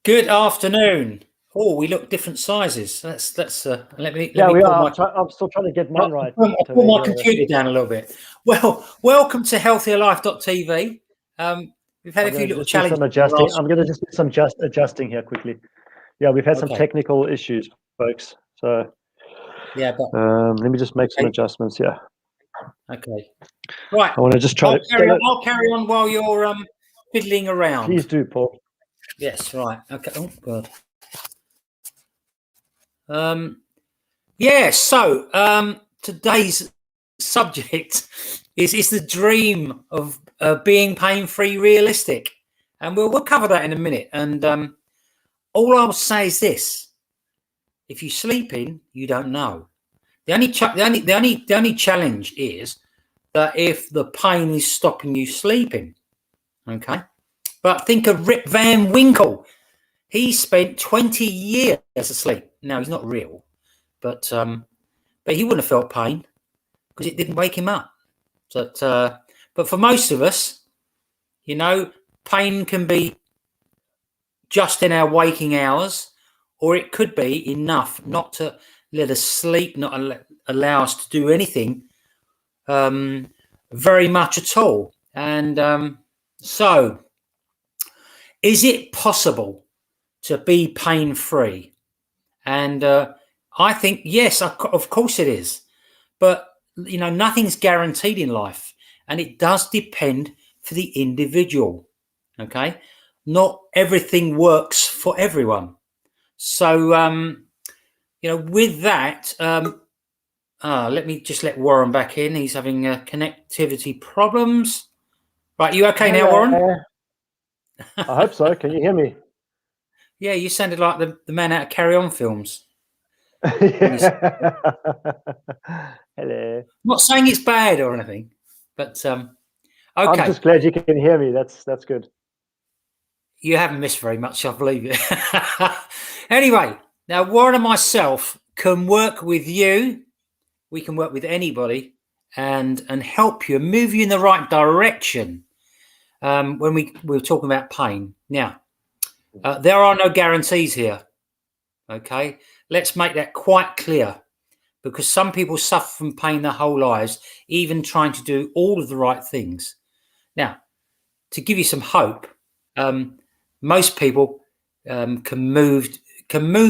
Good afternoon. Oh, we look different sizes. Let's let me Yeah, we pull are. my I'm still trying to get mine right. I'll pull my computer down a little bit. Well, welcome to HealthierLife.tv. We've had a few little challenges. Some adjusting. I'm going to just do some adjusting here quickly. Yeah, we've had some technical issues, folks. So yeah, but let me just make some adjustments here. Okay. Right. I want to just try I'll carry on while you're fiddling around. Please do, Paul. Yes. Right. Okay. Oh God. Yeah. So today's subject is the dream of being pain-free realistic, and we'll cover that in a minute. And all I'll say is this: if you're sleeping, you don't know. The only challenge is that if the pain is stopping you sleeping, okay. But think of Rip Van Winkle. He spent 20 years asleep. Now he's not real, but he wouldn't have felt pain because it didn't wake him up. But for most of us, you know, pain can be just in our waking hours, or it could be enough not to let us sleep, not allow us to do anything very much at all. And so, is it possible to be pain-free? And I think, yes, of course it is. But, you know, nothing's guaranteed in life. And it does depend for the individual, okay? Not everything works for everyone. So, you know, with that, let me just let Warren back in. He's having connectivity problems. Right, you okay now, Warren? I hope so. Can you hear me? Yeah, you sounded like the man out of Carry On films. Hello. I'm not saying it's bad or anything, but okay. I'm just glad you can hear me. That's good. You haven't missed very much, I believe it. Anyway, now Warren and myself can work with you. We can work with anybody and help you, move you in the right direction. When we were talking about pain. Now, there are no guarantees here. Okay, let's make that quite clear, because some people suffer from pain their whole lives, even trying to do all of the right things. Now, to give you some hope, most people can move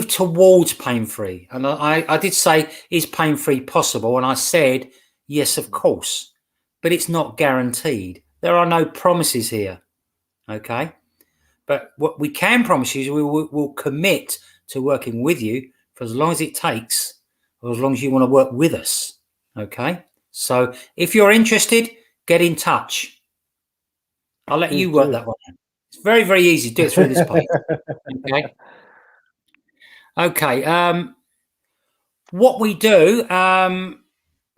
towards pain-free. And I did say, is pain-free possible? And I said, yes, of course, but it's not guaranteed. There are no promises here, okay? But what we can promise you is we'll commit to working with you for as long as it takes, or as long as you want to work with us, okay? So if you're interested, get in touch. I'll let you work that one out. It's very, very easy. Do it through this page. Okay. Okay. What we do,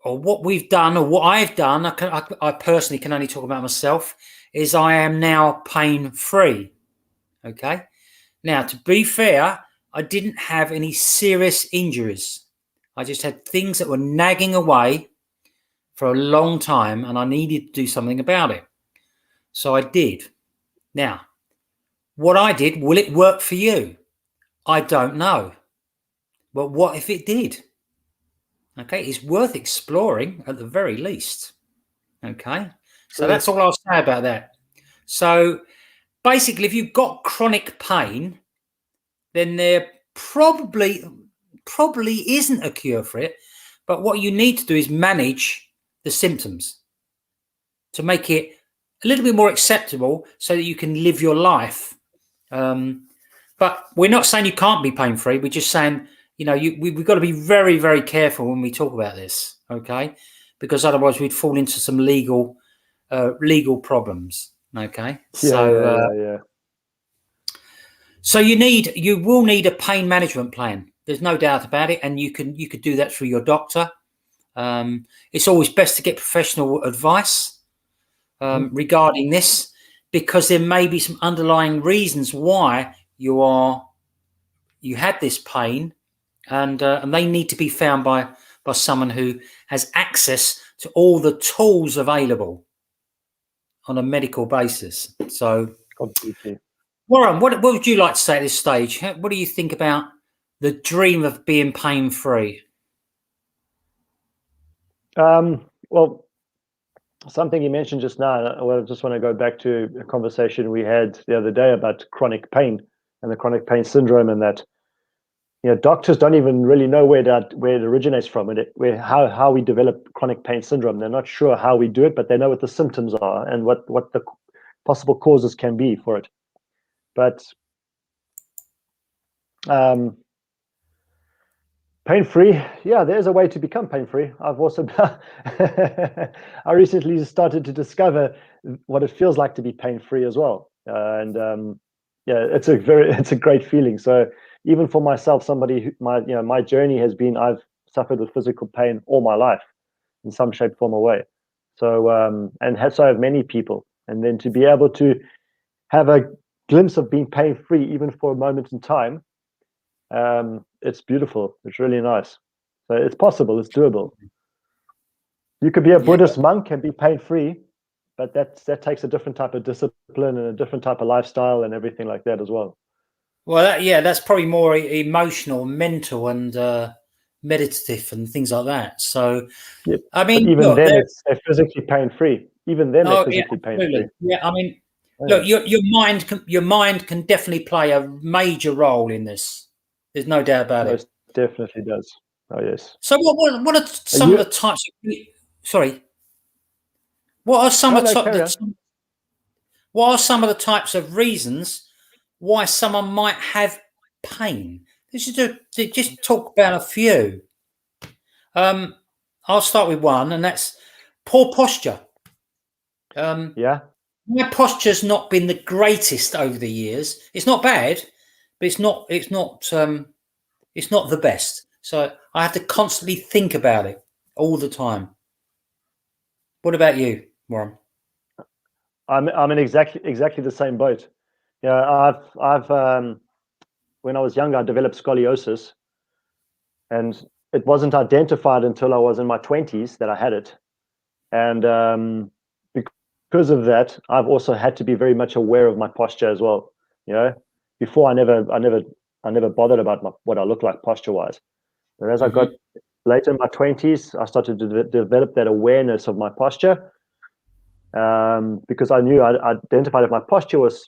or what we've done, or what I've done, I personally can only talk about myself, is I am now pain-free. Okay. Now, to be fair, I didn't have any serious injuries. I just had things that were nagging away for a long time, and I needed to do something about it. So I did. Now, what I did, will it work for you? I don't know. But what if it did? Okay, it's worth exploring at the very least. Okay, so that's all I'll say about that. So basically, if you've got chronic pain, then there probably isn't a cure for it. But what you need to do is manage the symptoms to make it a little bit more acceptable so that you can live your life. But we're not saying you can't be pain-free. We're just saying, you know, we've got to be very, very careful when we talk about this, okay? Because otherwise we'd fall into some legal problems, okay? Yeah. So you will need a pain management plan. There's no doubt about it, and you could do that through your doctor. It's always best to get professional advice regarding this, because there may be some underlying reasons why you had this pain, and they need to be found by someone who has access to all the tools available on a medical basis. So completely. Warren, what would you like to say at this stage? What do you think about the dream of being pain-free? Well, something you mentioned just now, I just want to go back to a conversation we had the other day about chronic pain and the chronic pain syndrome, and that doctors don't even really know where it originates from, and how we develop chronic pain syndrome. They're not sure how we do it, but they know what the symptoms are and what the possible causes can be for it. But pain-free, yeah, there's a way to become pain-free. I've also I recently started to discover what it feels like to be pain-free as well, yeah, it's a great feeling. So even for myself, somebody who my journey has been, I've suffered with physical pain all my life in some shape, form, or way. So so have many people, and then to be able to have a glimpse of being pain-free, even for a moment in time, it's beautiful. It's really nice. So it's possible. It's doable. You could be a Yeah. Buddhist monk and be pain-free, but that takes a different type of discipline and a different type of lifestyle and everything like that as well. Well, that's probably more emotional, mental, and meditative, and things like that. So, Yeah, I but mean, even look, then, they're physically pain-free. Even then, they're yeah, physically pain-free. absolutely. Yeah, I mean, Yeah, look, your mind can definitely play a major role in this. There's no doubt about it. most definitely does. Oh yes. So, what are Are some of you? the types of, sorry, what are some Oh of no, carry on. what are some of the types of reasons why someone might have pain? This is to just talk about a few. I'll start with one, and that's poor posture. Yeah. My posture's not been the greatest over the years. It's not bad, but it's not the best. So I have to constantly think about it all the time. What about you, Warren? I'm in exactly the same boat. Yeah, I've when I was younger, I developed scoliosis, and it wasn't identified until I was in my 20s that I had it. And because of that, I've also had to be very much aware of my posture as well. You know, before I never bothered about what I look like posture wise. But as I got Hmm. later in my 20s, I started to develop that awareness of my posture, because I knew I identified if my posture was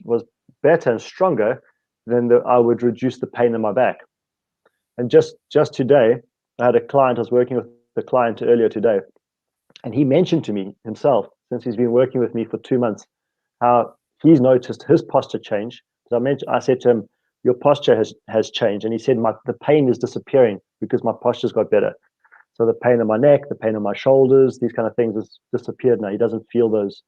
better and stronger, then I would reduce the pain in my back. And just today, I had a client. I was working with the client earlier today, and he mentioned to me himself, since he's been working with me for 2 months, how he's noticed his posture change. So I said to him, "Your posture has changed," and he said, "The pain is disappearing because my posture's got better. So the pain in my neck, the pain in my shoulders, these kind of things has disappeared now. He doesn't feel those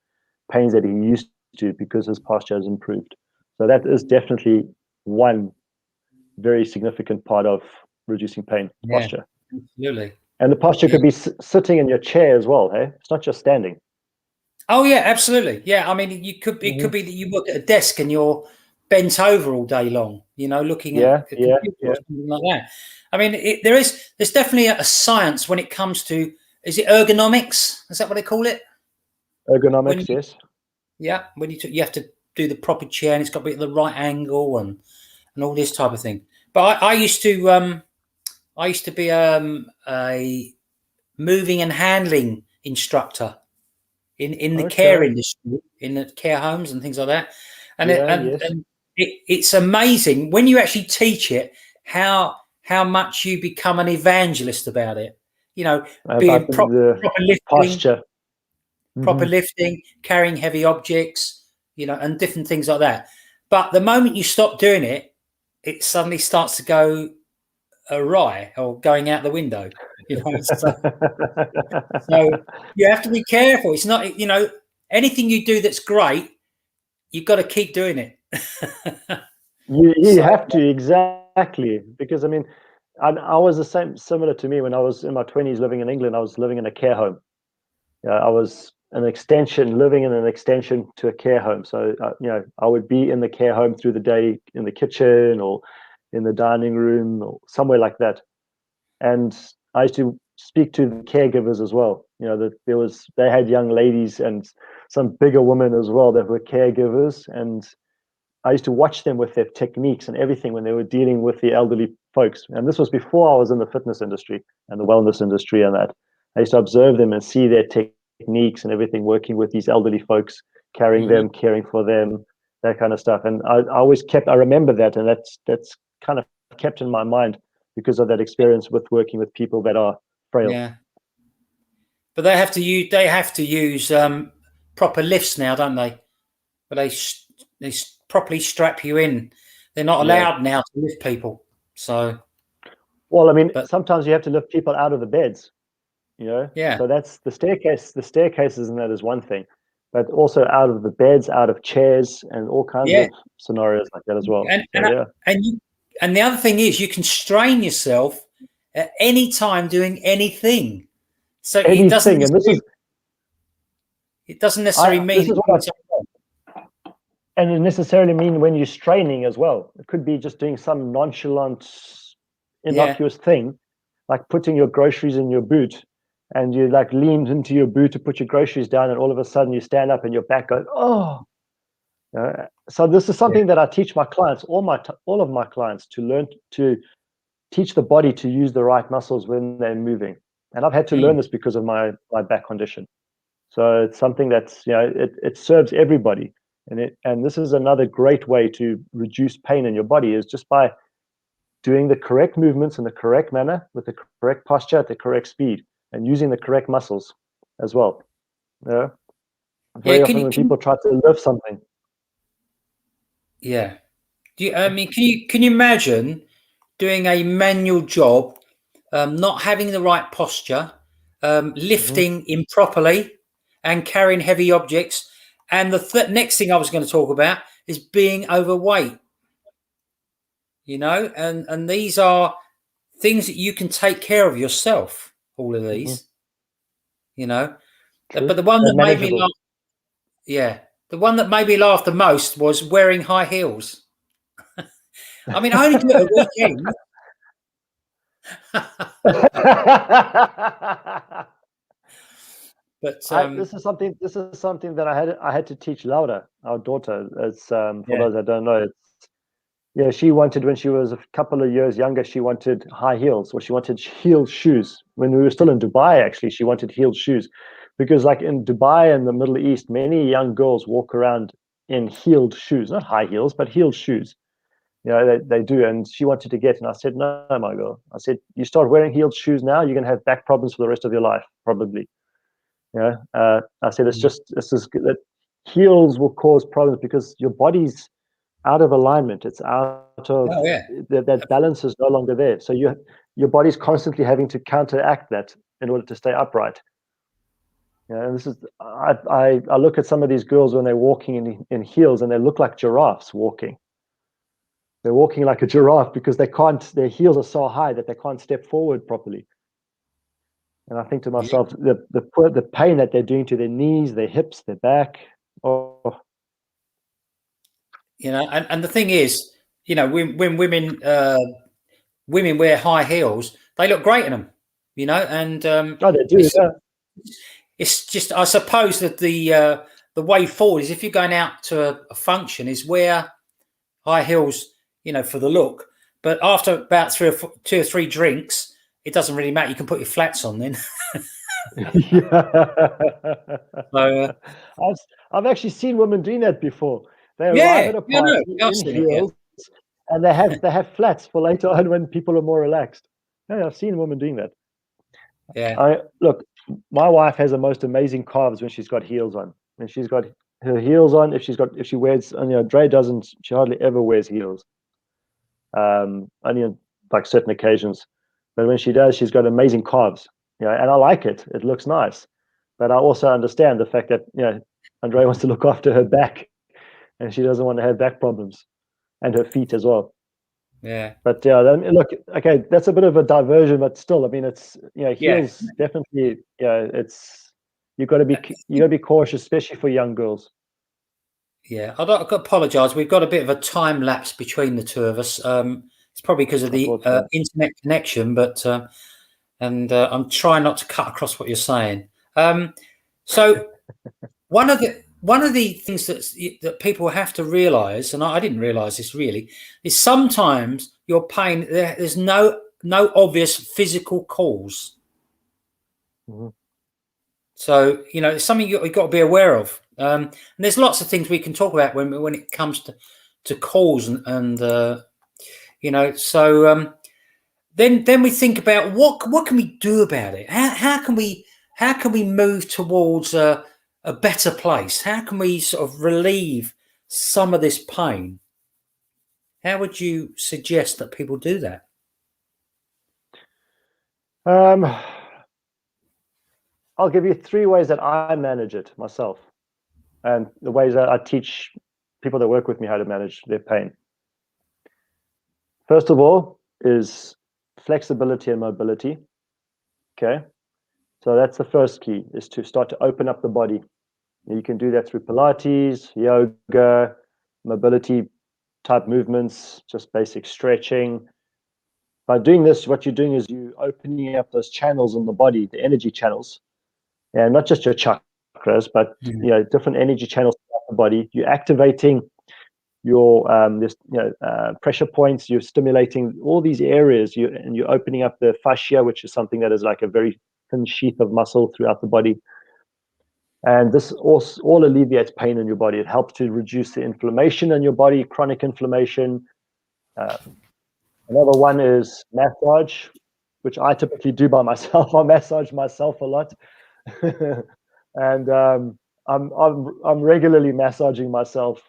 pains that he used to because his posture has improved." So that is definitely one very significant part of reducing pain, Yeah, posture. absolutely. And the posture Yeah. could be sitting in your chair as well. Hey, it's not just standing. Oh yeah, absolutely. Yeah, I mean, it could Mm-hmm. be that you work at a desk and you're bent over all day long, looking at Yeah, a yeah, computer or yeah. something like that. I mean, there's definitely a science when it comes to, is it ergonomics? Is that what they call it? When Ergonomics, you, yes. yeah, when you have to do the proper chair and it's got to be at the right angle and all this type of thing. But I used to be a moving and handling instructor in the care Okay. industry, in the care homes and things like that. And Yeah, yes. it's amazing when you actually teach it how much you become an evangelist about it. About Being the proper lifting, posture. Hmm. carrying heavy objects, and different things like that. But the moment you stop doing it, it suddenly starts to go awry or going out the window. So you have to be careful. It's not, anything you do that's great, you've got to keep doing it. You So have to, exactly, because I mean, I was the same, similar to me when I was in my 20s living in England. I was living in a care home. I was living in an extension to a care home. So I would be in the care home through the day in the kitchen or in the dining room or somewhere like that. And I used to speak to the caregivers as well. That they had young ladies and some bigger women as well that were caregivers, and I used to watch them with their techniques and everything when they were dealing with the elderly folks. And this was before I was in the fitness industry and the wellness industry and that. I used to observe them and see their techniques and everything, working with these elderly folks, carrying them, caring for them, that kind of stuff. And I always I remember that, and that's kind of kept in my mind because of that experience with working with people that are frail. Yeah. But they have to use proper lifts now, don't they? But they properly strap you in. They're not allowed now to lift people. So, well, I mean, sometimes you have to lift people out of the beds, Yeah. So that's the staircase. The staircases and that is one thing, but also out of the beds, out of chairs, and all kinds of scenarios like that as well. And the other thing is, you can strain yourself at any time doing anything. So it doesn't necessarily mean. And it necessarily mean when you're straining as well. It could be just doing some nonchalant, innocuous thing, like putting your groceries in your boot, and you like leaned into your boot to put your groceries down, and all of a sudden you stand up and your back goes, oh. So this is something that I teach my clients, all of my clients, to learn to teach the body to use the right muscles when they're moving. And I've had to learn this because of my back condition. So it's something that's, it serves everybody. And this is another great way to reduce pain in your body, is just by doing the correct movements in the correct manner, with the correct posture at the correct speed, and using the correct muscles as well. Very often when people try to lift something. Yeah. I mean, can you imagine doing a manual job, not having the right posture, lifting improperly, and carrying heavy objects? And the next thing I was going to talk about is being overweight. And these are things that you can take care of yourself. All of these, True. But the one that made me laugh, the one that made me laugh the most was wearing high heels. I mean, I only do it a weekend. But this is something that I had to teach Laura, our daughter. It's for those that don't know, she wanted, when she was a couple of years younger, she wanted high heels, or she wanted heeled shoes. When we were still in Dubai, actually, she wanted heeled shoes, because like in Dubai and the Middle East, many young girls walk around in heeled shoes, not high heels, but heeled shoes. They do. And she wanted to get, and I said, no, my girl. I said, you start wearing heeled shoes now, you're going to have back problems for the rest of your life, probably. I said, it's just that heels will cause problems because your body's out of alignment. It's out of that balance is no longer there. So your body's constantly having to counteract that in order to stay upright. And this is, I look at some of these girls when they're walking in heels, and they look like giraffes walking. They're walking like a giraffe because their heels are so high that they can't step forward properly. And I think to myself, the pain that they're doing to their knees, their hips, their back. Oh. And the thing is, when women wear high heels, they look great in them. And they do. It's just, I suppose that the way forward is, if you're going out to a function, is wear high heels, for the look. But after about 2 or 3 drinks, it doesn't really matter. You can put your flats on then. So, I've actually seen women doing that before. They arrive at a party in heels, and they have flats for later on when people are more relaxed. Yeah, I've seen women doing that. Yeah. Look, my wife has the most amazing calves when she's got heels on. When she's got her heels on, if she wears, Dre doesn't. She hardly ever wears heels. Only on like certain occasions. But when she does, she's got amazing calves. And I like it. It looks nice. But I also understand the fact that Andrea wants to look after her back, and she doesn't want to have back problems, and her feet as well. Yeah. But look, okay, that's a bit of a diversion, but still, I mean, it's heels definitely. It's you got to be cautious, especially for young girls. Yeah, I've got to apologise. We've got a bit of a time lapse between the two of us. It's probably because of the internet connection, but I'm trying not to cut across what you're saying. So one of one of the things that people have to realize, and I didn't realize this really, is sometimes your pain, there's no obvious physical cause. Mhm. So, it's something you've got to be aware of. And there's lots of things we can talk about when it comes to cause and so then we think about what can we do about it? How can we move towards a better place? How can we sort of relieve some of this pain? How would you suggest that people do that? Um, I'll give you 3 ways that I manage it myself, and the ways that I teach people that work with me how to manage their pain. First of all is flexibility and mobility. Okay. So that's the first key, is to start to open up the body. You can do that through Pilates, yoga, mobility type movements, just basic stretching. By doing this, what you're doing is you opening up those channels in the body, the energy channels, and not just your chakras, but different energy channels throughout the body. You're activating your pressure points. You're stimulating all these areas. And you're opening up the fascia, which is something that is like a very thin sheath of muscle throughout the body. And this all alleviates pain in your body. It helps to reduce the inflammation in your body, chronic inflammation. Another one is massage, which I typically do by myself. I massage myself a lot, and I'm regularly massaging myself.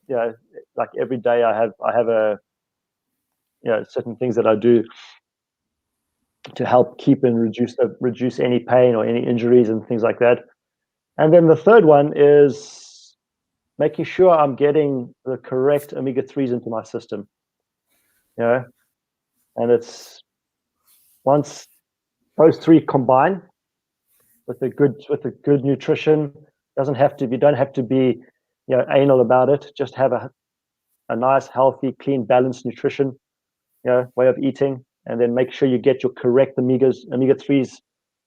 Like every day, I have a certain things that I do to help keep and reduce any pain or any injuries and things like that. And then the third one is making sure I'm getting the correct omega-3s into my system. And it's once those three combine with a good nutrition, you don't have to be anal about it. Just have a nice, healthy, clean, balanced nutrition, way of eating, and then make sure you get your correct omega-3s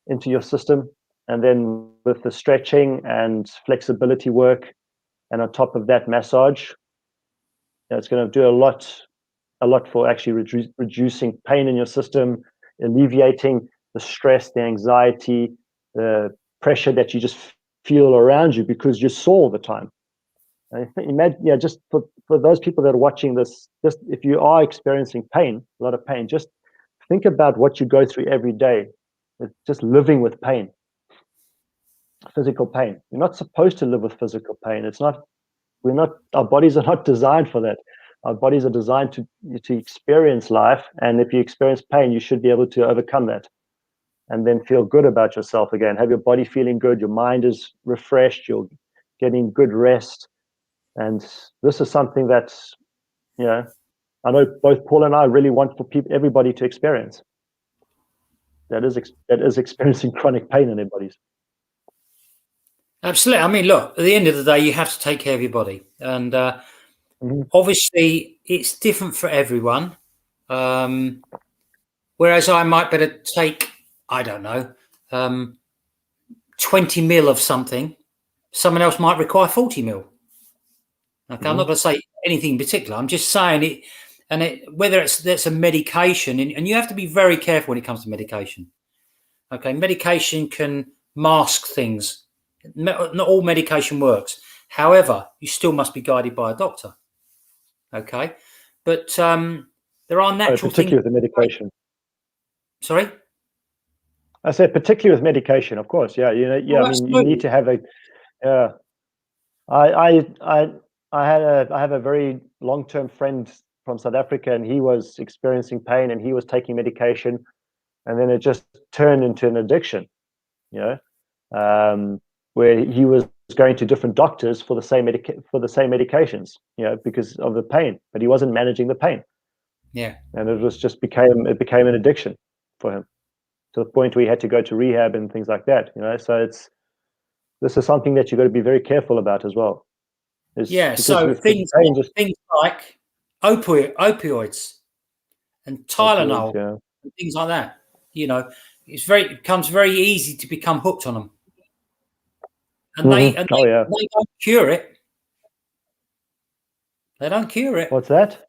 into your system. And then with the stretching and flexibility work, and on top of that, massage, it's going to do a lot for actually reducing pain in your system, alleviating the stress, the anxiety, the pressure that you just feel around you because you're sore all the time. Imagine, just for those people that are watching this, just if you are experiencing pain, a lot of pain, just think about what you go through every day. It's just living with pain, physical pain. You're not supposed to live with physical pain. Our bodies are not designed for that. Our bodies are designed to experience life, and if you experience pain, you should be able to overcome that and then feel good about yourself again. Have your body feeling good, your mind is refreshed, you're getting good rest. And this is something that I know both Paul and I really want for everybody to experience. That is experiencing chronic pain in their bodies. Absolutely. I mean, look, at the end of the day, you have to take care of your body, and obviously, it's different for everyone. Whereas I might better take, I don't know, 20 mil of something. Someone else might require 40 mil. Okay, I'm not going to say anything in particular. I'm just saying it, and whether that's a medication, and you have to be very careful when it comes to medication. Okay, medication can mask things. Not all medication works. However, you still must be guided by a doctor. Okay, but there are natural things. Particularly with the medication. Sorry? I said particularly with medication, of course. Yeah, Oh, I mean, you need to have a. I have a very long-term friend from South Africa, and he was experiencing pain, and he was taking medication, and then it just turned into an addiction. Where he was going to different doctors for the same medications, because of the pain, but he wasn't managing the pain. Yeah. And it became an addiction for him, to the point where he had to go to rehab and things like that. So this is something that you've got to be very careful about as well. So things like opioids and Tylenol, and things like that. It becomes very easy to become hooked on them. and they Oh yeah. they don't cure it. They don't cure it. What's that?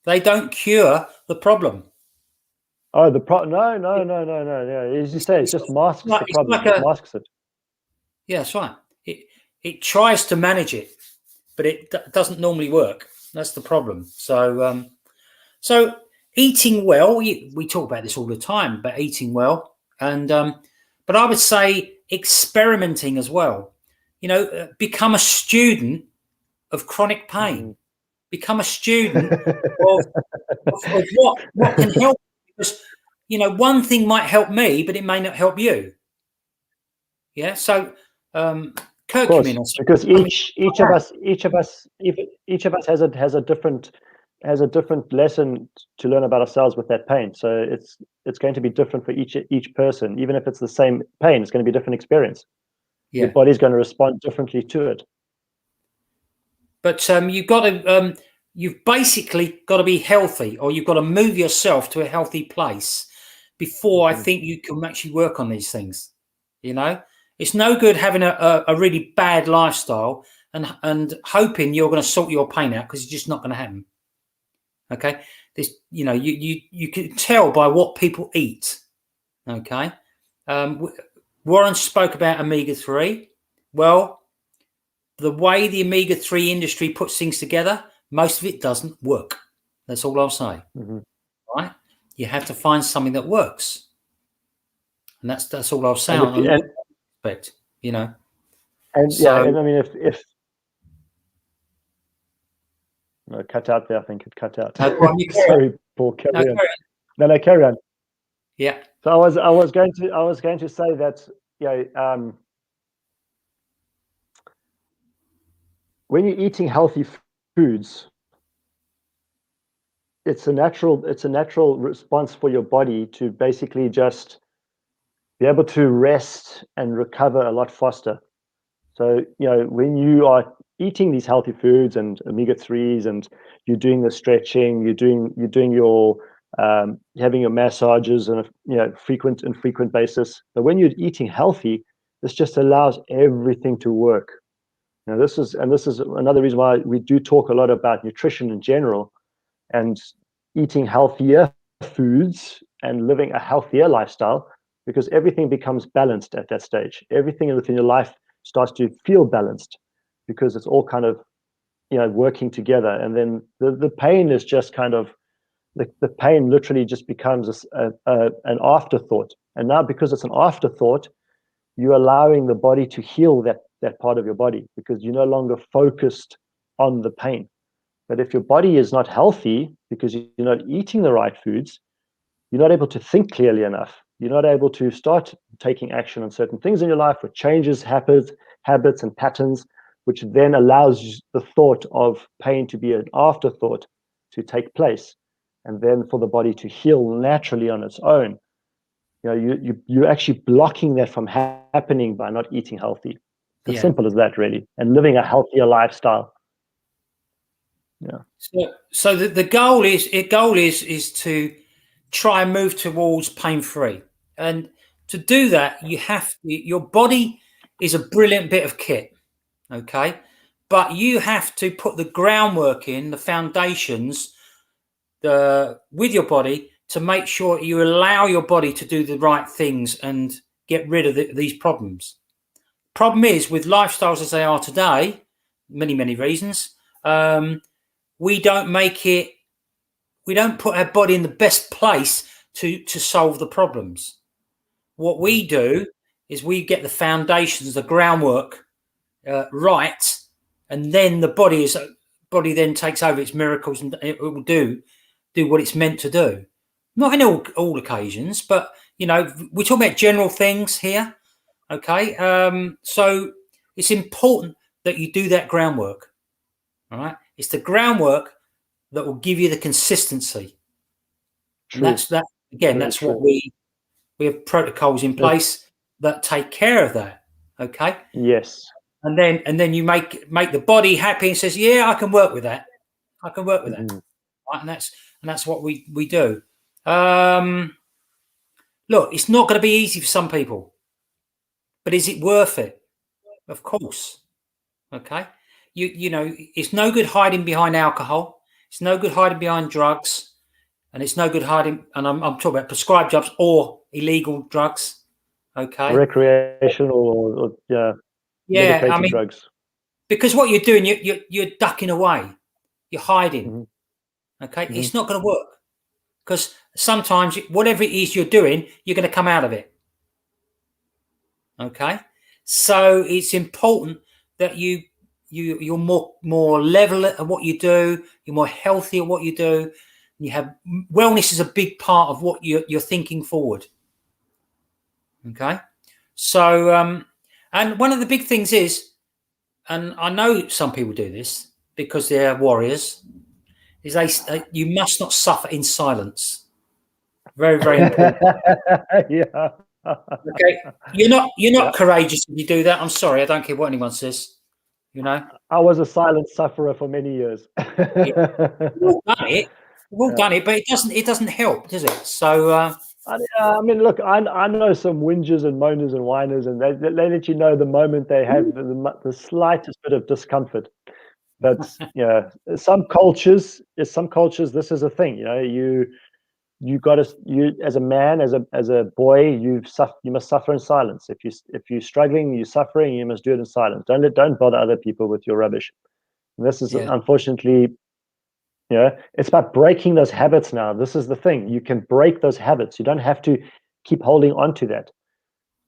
They don't cure the problem. Oh, no. Yeah, as you say, it just masks the It's problem. like It a masks it. yeah, that's right. It tries to manage it, but it doesn't normally work. That's the problem. So eating well, we talk about this all the time, about eating well, and but I would say experimenting as well. Become a student of chronic pain. Become a student of, of what can help. Because one thing might help me, but it may not help you. Yeah. So Of course, curcumin or because something each of like that. us each of us has a different lesson to learn about ourselves with that pain. So it's going to be different for each person. Even if it's the same pain, it's going to be a different experience. Your Yeah. body's going to respond differently to it. But you've basically got to be healthy, or you've got to move yourself to a healthy place before I think you can actually work on these things. It's no good having a really bad lifestyle and hoping you're going to sort your pain out, because it's just not going to happen. Okay, you can tell by what people eat. Okay, Warren spoke about omega-3. Well, the way the omega-3 industry puts things together, most of it doesn't work. That's all I'll say. Right? You have to find something that works, and that's all I'll say And if on you, that aspect. and yeah, So and I mean if no, cut out there, I think it cut out. go on, you carry on. Sorry, Paul, No, carry on. carry on. No, carry on. Yeah, So I was going to say that when you're eating healthy foods, it's a natural response for your body to basically just be able to rest and recover a lot faster. So when you are eating these healthy foods and omega-3s, and you're doing the stretching, you're doing your having your massages on a frequent basis. But when you're eating healthy, this just allows everything to work. This is another reason why we do talk a lot about nutrition in general, and eating healthier foods and living a healthier lifestyle, because everything becomes balanced at that stage. Everything within your life starts to feel balanced, because it's all kind of working together. And then the pain is just kind of the pain literally just becomes an afterthought. And now, because it's an afterthought, you're allowing the body to heal that part of your body, because you're no longer focused on the pain. But if your body is not healthy because you're not eating the right foods, you're not able to think clearly enough. You're not able to start taking action on certain things in your life, which changes habits and patterns, which then allows the thought of pain to be an afterthought to take place, and then for the body to heal naturally on its own. You're actually blocking that from happening by not eating healthy. It's as yeah. simple as that, really, and living a healthier lifestyle. Yeah. So the goal is to try and move towards pain-free, and to do that, your body is a brilliant bit of kit. Okay, but you have to put the groundwork in, the foundations, with your body, to make sure you allow your body to do the right things and get rid of these problems. Problem is, with lifestyles as they are today, many reasons, we don't put our body in the best place to solve the problems. What we do is we get the foundations, the groundwork right, and then the body then takes over its miracles, and it will do what it's meant to do. Not in all occasions, but we're talking about general things here. Okay, so it's important that you do that groundwork. All right, it's the groundwork that will give you the consistency, and True. that's again. Very That's what true. we have protocols in place that take care of that. Okay, Yes. and then you make the body happy and says, yeah, I can work with that. I can work with that. Right? And that's what we do. Look, it's not going to be easy for some people, but is it worth it? Of course. Okay. You know, it's no good hiding behind alcohol. It's no good hiding behind drugs, and it's no good hiding. And I'm talking about prescribed drugs or illegal drugs. Okay. Recreational or yeah, Yeah. I medicated mean, drugs. because what you're doing, you're ducking away. You're hiding. Hmm. Okay. Hmm. It's not going to work because sometimes whatever it is you're doing, you're going to come out of it. Okay. So it's important that you're more level at what you do. You're more healthy at what you do. You have wellness is a big part of what you're thinking forward. Okay. So and one of the big things is, and I know some people do this because they're warriors, is you must not suffer in silence. Very, very important. Yeah. Okay. You're Yeah. not courageous if you do that. I'm sorry, I don't care what anyone says. You know? I was a silent sufferer for many years. Yeah. We've all done it. We've all done it, but it doesn't help, does it? So I mean, look, I know some whingers and moaners and whiners, and they let you know the moment they have the slightest bit of discomfort. But yeah, some cultures, this is a thing. You know, you got to you as a man, as a boy, you must suffer in silence. If you're struggling, you're suffering, you must do it in silence. Don't bother other people with your rubbish. And this is yeah, unfortunately, it's about breaking those habits now. This is the thing. You can break those habits. You don't have to keep holding on to that.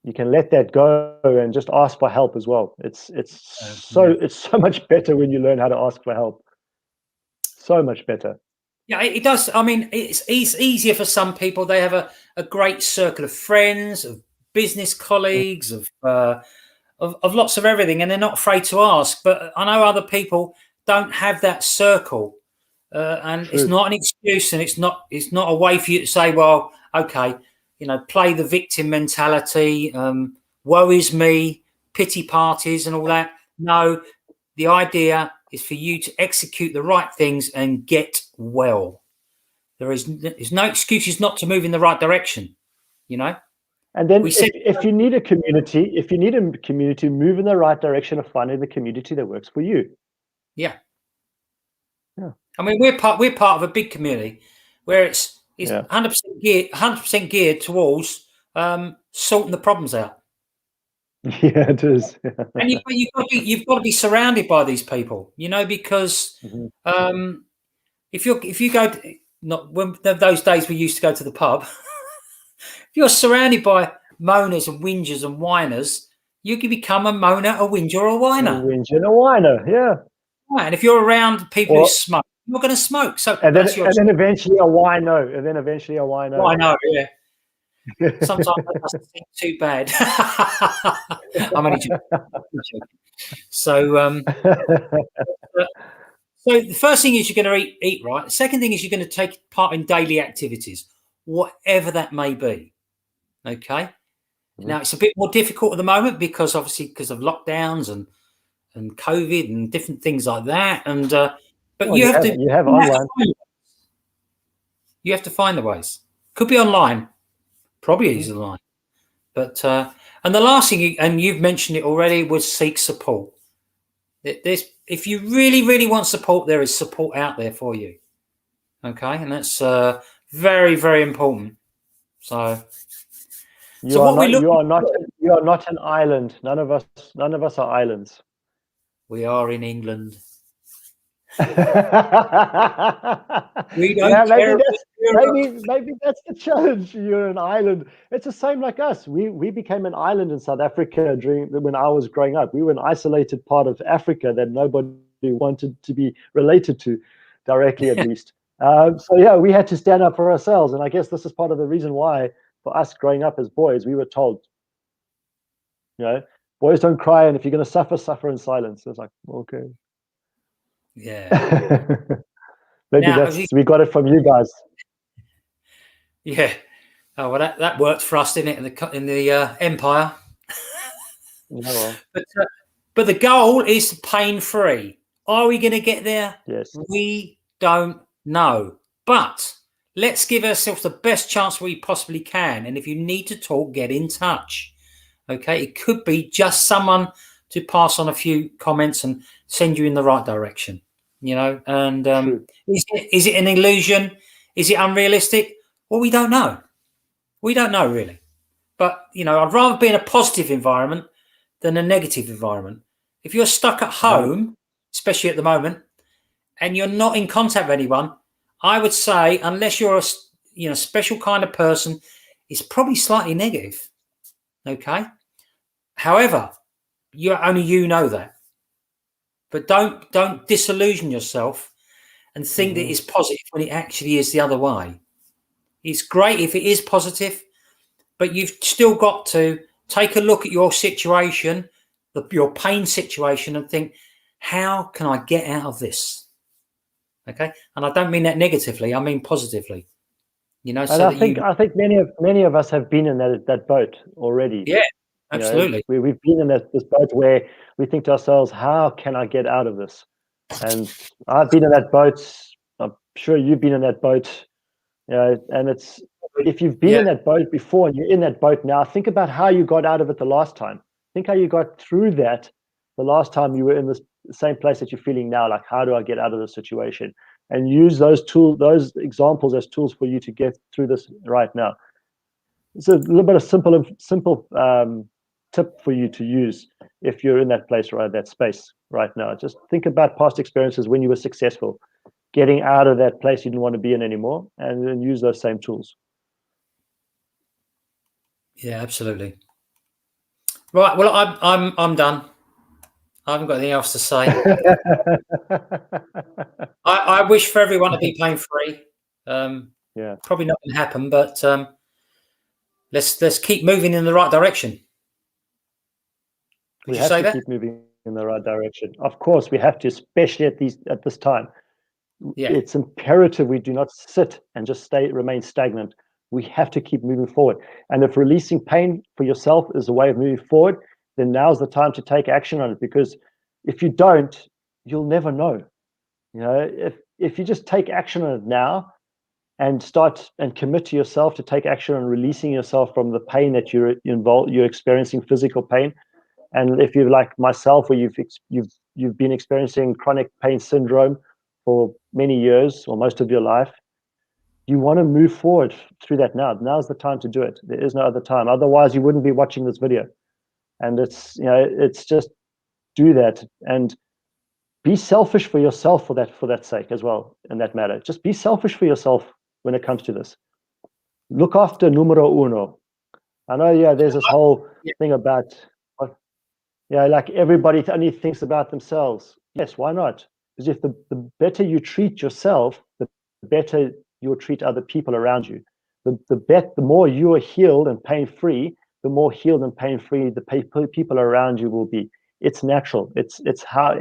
You can let that go and just ask for help as well. yeah. It's so much better when you learn how to ask for help. So much better. Yeah, it does. I mean, it's easier for some people. They have a great circle of friends, of business Mm. colleagues, of lots of everything, and they're not afraid to ask. But I know other people don't have that circle, and it's True. not an excuse, and it's not a way for you to say, well, okay, play the victim mentality, woe is me, pity parties, and all that. No, the idea is for you to execute the right things and get well. There's no excuses not to move in the right direction. You know, And then we said, if you need a community, move in the right direction of finding the community that works for you. yeah. Yeah. I mean, we're part of a big community where it's Yeah. 100% geared towards sorting the problems out. Yeah, it is. And you've got to be surrounded by these people, because Mhm. if you go to, not when those days we used to go to the pub, if you're surrounded by moaners and whingers and whiners, you can become a moaner, a whinger, or a A whiner. whinge and a whiner, yeah. Right? And if you're around people who Or smoke, you're going to smoke. So and then that's your and then eventually a wino, and then eventually a wino. whiner. Yeah. Sometimes that doesn't seem too bad. I'm only joking. So, so the first thing is you're going to eat right. The second thing is you're going to take part in daily activities, whatever that may be. Okay. Mhm. Now it's a bit more difficult at the moment because obviously because of lockdowns and COVID and different things like that. And but Well, you have online. you have to find the ways. Could be online, probably Mhm. is online. But and the last thing, and you've mentioned it already, was seek support. If you really, really want support, there is support out there for you. Okay, and that's very, very important. So, You so are what we not look, you are not an island. None of us are islands. we are in England. We don't Yeah, care about Europe. maybe that's the challenge. You're an island. It's the same like us. We became an island in South Africa when I was growing up. We were an isolated part of Africa that nobody wanted to be related to, directly at least. So yeah, we had to stand up for ourselves, and I guess this is part of the reason why, for us growing up as boys, we were told, you know, boys don't cry, and if you're going to suffer, suffer in silence. It's like, okay. Yeah. Maybe Now, we got it from you guys. yeah. Oh well, that worked for us, didn't it? In the empire. Yeah, well, But but the goal is pain free. Are we going to get there? yes. We don't know. But let's give ourselves the best chance we possibly can. And if you need to talk, get in touch. Okay, it could be just someone to pass on a few comments and send you in the right direction, you know. And is it an illusion? Is it unrealistic? Well, we don't know. We don't know really. But, you know, I'd rather be in a positive environment than a negative environment. If you're stuck at home, especially at the moment, and you're not in contact with anyone, I would say, unless you're a special kind of person, it's probably slightly negative. Okay. However, only you know that. But don't disillusion yourself and think that it's positive when it actually is the other way. It's great if it is positive, but you've still got to take a look at your situation, your pain situation, and think, how can I get out of this? Okay. And I don't mean that negatively, I mean positively. You know, and I think many of us have been in that boat already. Yeah, absolutely. You know, we've been in this boat where we think to ourselves, how can I get out of this? And I've been in that boat. I'm sure you've been in that boat. You know, and it's, if you've been in that boat before and you're in that boat now, think about how you got out of it the last time. Think how you got through that the last time you were in this same place that you're feeling now. Like, how do I get out of this situation? And use those those examples as tools for you to get through this right now. It's a little bit of simple tip for you to use if you're in that place, right, that space right now. Just think about past experiences when you were successful, getting out of that place you didn't want to be in anymore, and then use those same tools. Yeah, absolutely. Right. Well, I'm done. I haven't got anything else to say. I wish for everyone to be pain free. Yeah, probably not going to happen, but let's keep moving in the right direction. we have to keep moving in the right direction. Of course, we have to, especially at this time. Yeah. It's imperative we do not sit and just remain stagnant. We have to keep moving forward. And if releasing pain for yourself is a way of moving forward, then now's the time to take action on it. Because if you don't, you'll never know. You know, if you just take action on it now and start and commit to yourself to take action on releasing yourself from the pain that you're experiencing, physical pain. And if you're like myself, where you've been experiencing chronic pain syndrome for many years or most of your life, you want to move forward through that now. Now's the time to do it. There is no other time. Otherwise, you wouldn't be watching this video. And it's just do that and be selfish for yourself for that sake as well. In that matter, just be selfish for yourself when it comes to this. Look after numero uno. I know, there's this whole thing about, like everybody only thinks about themselves. Yes, why not? Because if the better you treat yourself, the better you'll treat other people around you. The more you are healed and pain-free, the more healed and pain-free the people around you will be. It's natural. It's how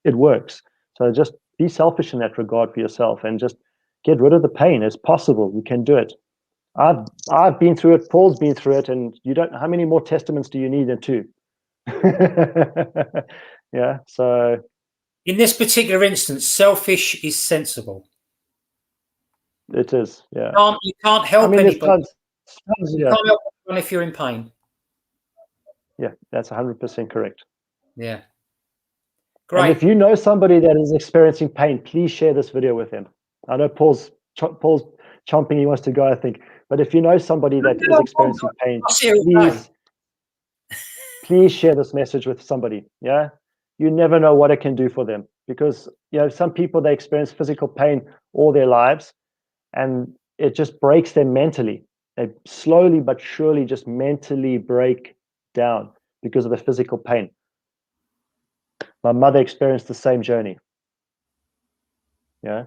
it works. So just be selfish in that regard for yourself and just get rid of the pain as possible. You can do it. I've been through it. Paul's been through it, and how many more testaments do you need than two? Yeah. So in this particular instance, selfish is sensible. It is. Yeah. You can't help anybody. You can't help anyone if you're in pain. Yeah, that's 100% correct. Yeah. Great. And if you know somebody that is experiencing pain, please share this video with them. I know Paul's chomping, he wants to go, I think. But if you know somebody that is experiencing pain, please share this message with somebody. Yeah. You never know what it can do for them, because some people, they experience physical pain all their lives, and it just breaks them mentally. They slowly but surely just mentally break down because of the physical pain. My mother experienced the same journey. Yeah,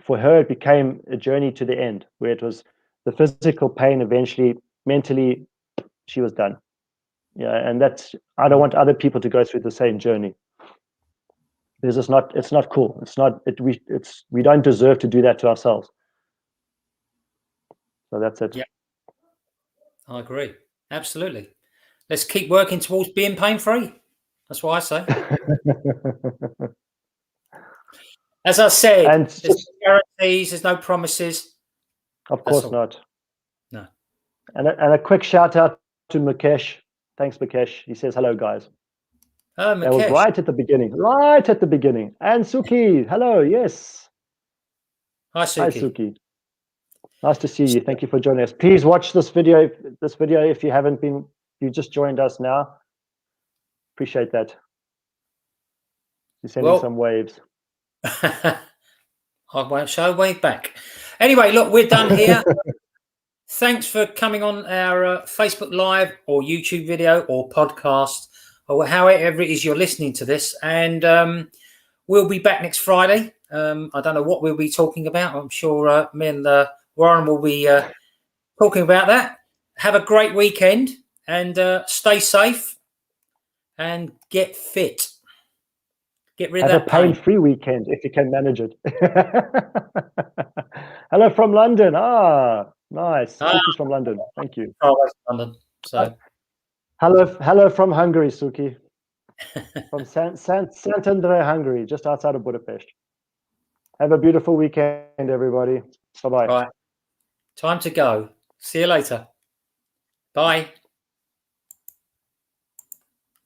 for her, it became a journey to the end, where it was the physical pain. Eventually, mentally, she was done. Yeah, and I don't want other people to go through the same journey, because it's not cool. We don't deserve to do that to ourselves. So that's it. Yeah, I agree. Absolutely. Let's keep working towards being pain-free. That's what I say. As I said, there's no guarantees, there's no promises. Of course not. No. And a quick shout out to Mukesh. Thanks, Mukesh. He says, hello, guys. Oh, That was Mukesh. right at the beginning. Right at the beginning. And Suki, hello. Yes. Hi, Hi, Suki. Suki. Nice to see you. Thank you for joining us. Please watch this video. If you haven't been, you just joined us now. Appreciate that. You're sending some waves. I won't show a wave back. Anyway, look, we're done here. Thanks for coming on our Facebook Live or YouTube video or podcast or however it is you're listening to this. And we'll be back next Friday. I don't know what we'll be talking about. I'm sure me and Warren will be talking about that. Have a great weekend and stay safe and get fit. Get rid of Have a that pain. pain-free weekend if you can manage it. Hello from London. Ah, nice. Suki's from London. Thank you. London. So hello from Hungary, Suki. From Santander, Hungary, just outside of Budapest. Have a beautiful weekend, everybody. Bye-bye. right. Time to go. See you later. Bye.